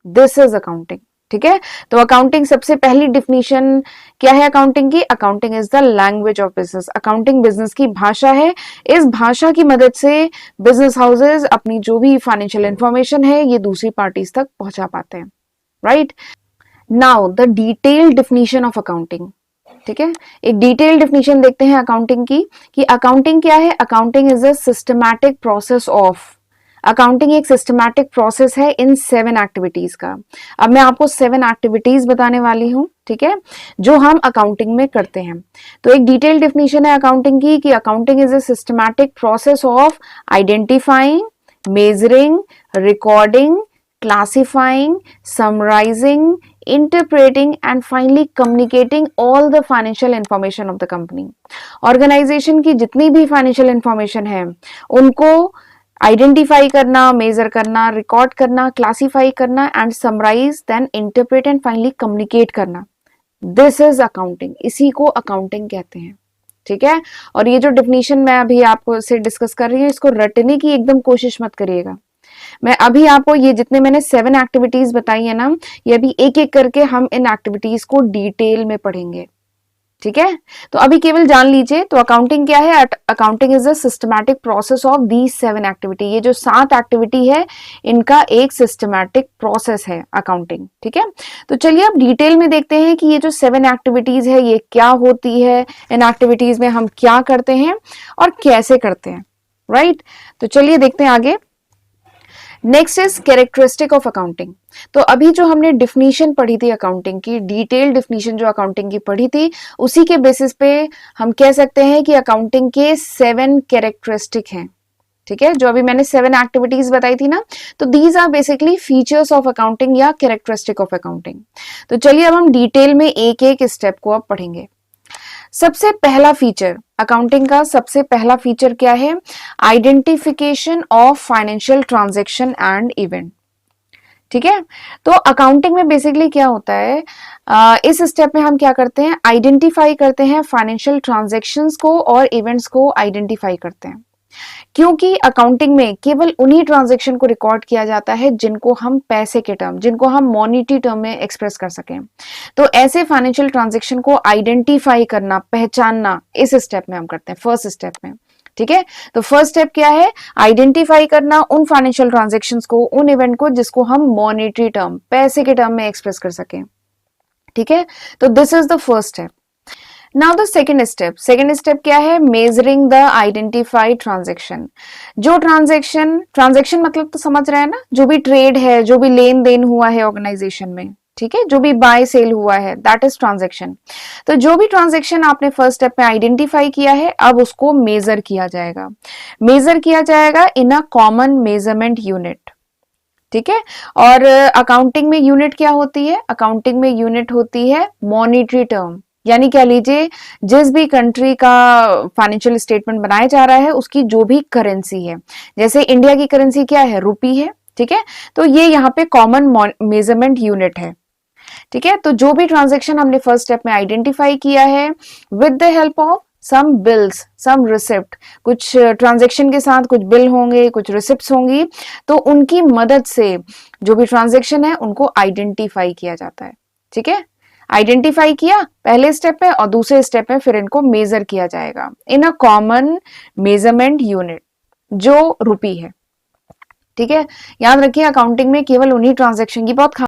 This is accounting. ठीक है, तो अकाउंटिंग सबसे पहली डिफिनीशन क्या है अकाउंटिंग की? Accounting is the language of business. Accounting business की भाषा है। इस भाषा की मदद से बिजनेस हाउसेस अपनी जो भी फाइनेंशियल इंफॉर्मेशन है ये दूसरी पार्टीज तक पहुंचा पाते हैं, right? Now the detailed definition of accounting. ठीक है, एक डिटेल डिफिनीशन देखते हैं अकाउंटिंग की, कि अकाउंटिंग क्या है? Accounting is a systematic process of, accounting एक सिस्टमैटिक प्रोसेस है इन 7 एक्टिविटीज का। अब मैं आपको 7 एक्टिविटीज बताने वाली हूं, ठीक है, जो हम अकाउंटिंग में करते हैं। तो एक डिटेल डिफिनीशन है अकाउंटिंग की, कि accounting is a systematic process of identifying, measuring, recording, classifying, summarizing, interpreting and finally communicating all the financial information of the company. Organisation की जितनी भी फाइनेंशियल इंफॉर्मेशन है उनको आइडेंटिफाई करना, मेजर करना, रिकॉर्ड करना, क्लासीफाई करना and summarise, then interpret and finally communicate करना। दिस इज अकाउंटिंग, इसी को अकाउंटिंग कहते हैं। ठीक है, और ये जो डिफिनीशन मैं अभी आपसे डिस्कस कर रही हूँ इसको रटने की एकदम कोशिश मत करिएगा। मैं अभी आपको ये जितने मैंने 7 एक्टिविटीज बताई है ना, ये अभी एक एक करके हम इन एक्टिविटीज को डिटेल में पढ़ेंगे। ठीक है, तो अभी केवल जान लीजिए तो अकाउंटिंग क्या है? Accounting is a systematic process of these 7 activity. ये जो 7 एक्टिविटी है इनका एक सिस्टमैटिक प्रोसेस है अकाउंटिंग। ठीक है, तो चलिए अब डिटेल में देखते हैं कि ये जो 7 एक्टिविटीज है ये क्या होती है, इन एक्टिविटीज में हम क्या करते हैं और कैसे करते हैं, राइट? तो चलिए देखते हैं आगे। Next is characteristic of accounting. तो अभी जो हमने डिफिनीशन पढ़ी थी अकाउंटिंग की, डिटेल डिफिनीशन जो अकाउंटिंग की पढ़ी थी, उसी के बेसिस पे हम कह सकते हैं कि अकाउंटिंग के 7 कैरेक्टरिस्टिक हैं। ठीक है, जो अभी मैंने 7 एक्टिविटीज बताई थी ना, तो these are basically features of accounting या कैरेक्टरिस्टिक ऑफ अकाउंटिंग। तो चलिए अब हम डिटेल में एक एक स्टेप को अब पढ़ेंगे। सबसे पहला फीचर अकाउंटिंग का, सबसे पहला फीचर क्या है? Identification of financial transaction and event. ठीक है, तो अकाउंटिंग में बेसिकली क्या होता है, इस स्टेप में हम क्या करते हैं? आइडेंटिफाई करते हैं फाइनेंशियल ट्रांजैक्शंस को और इवेंट्स को आइडेंटिफाई करते हैं। क्योंकि अकाउंटिंग में केवल उन्हीं ट्रांजैक्शन को रिकॉर्ड किया जाता है जिनको हम पैसे के टर्म, जिनको हम मॉनेटरी टर्म में एक्सप्रेस कर सकें। तो ऐसे फाइनेंशियल ट्रांजैक्शन को आइडेंटिफाई करना, पहचानना, इस स्टेप में हम करते हैं, फर्स्ट स्टेप में। ठीक है, तो फर्स्ट स्टेप क्या है? आइडेंटिफाई करना उन फाइनेंशियल ट्रांजैक्शंस को, उन इवेंट को जिसको हम मॉनेटरी टर्म, पैसे के टर्म में एक्सप्रेस कर सकें। ठीक है, तो this is the first step. Now the second step क्या है? Measuring the identified transaction. जो ट्रांजेक्शन मतलब तो समझ रहे हैं ना, जो भी ट्रेड है, जो भी लेन देन हुआ है ऑर्गेनाइजेशन में, ठीक है, जो भी बाय सेल हुआ है, दैट इज ट्रांजेक्शन। तो जो भी ट्रांजेक्शन आपने फर्स्ट स्टेप में आइडेंटिफाई किया है, अब उसको मेजर किया जाएगा। मेजर किया जाएगा इन अ कॉमन मेजरमेंट यूनिट। ठीक है, और अकाउंटिंग में यूनिट क्या होती है? अकाउंटिंग में यूनिट होती है मॉनेटरी टर्म, यानी क्या लीजिए, जिस भी कंट्री का फाइनेंशियल स्टेटमेंट बनाया जा रहा है उसकी जो भी करेंसी है, जैसे इंडिया की करेंसी क्या है? रुपी है। ठीक है, तो ये यहाँ पे कॉमन मेजरमेंट यूनिट है। ठीक है, तो जो भी ट्रांजेक्शन हमने फर्स्ट स्टेप में आइडेंटिफाई किया है with the help of some bills, some receipt, कुछ ट्रांजेक्शन के साथ कुछ बिल होंगे, कुछ रिसिप्ट्स होंगी, तो उनकी मदद से जो भी ट्रांजेक्शन है उनको आइडेंटिफाई किया जाता है। ठीक है, आइडेंटिफाई किया पहले स्टेप में, और दूसरे स्टेप में फिर इनको मेजर किया जाएगा इन अ कॉमन मेजरमेंट यूनिट, जो रुपी है। ठीक है, याद रखिए अकाउंटिंग में केवल उन्हीं ट्रांजेक्शन की बहुत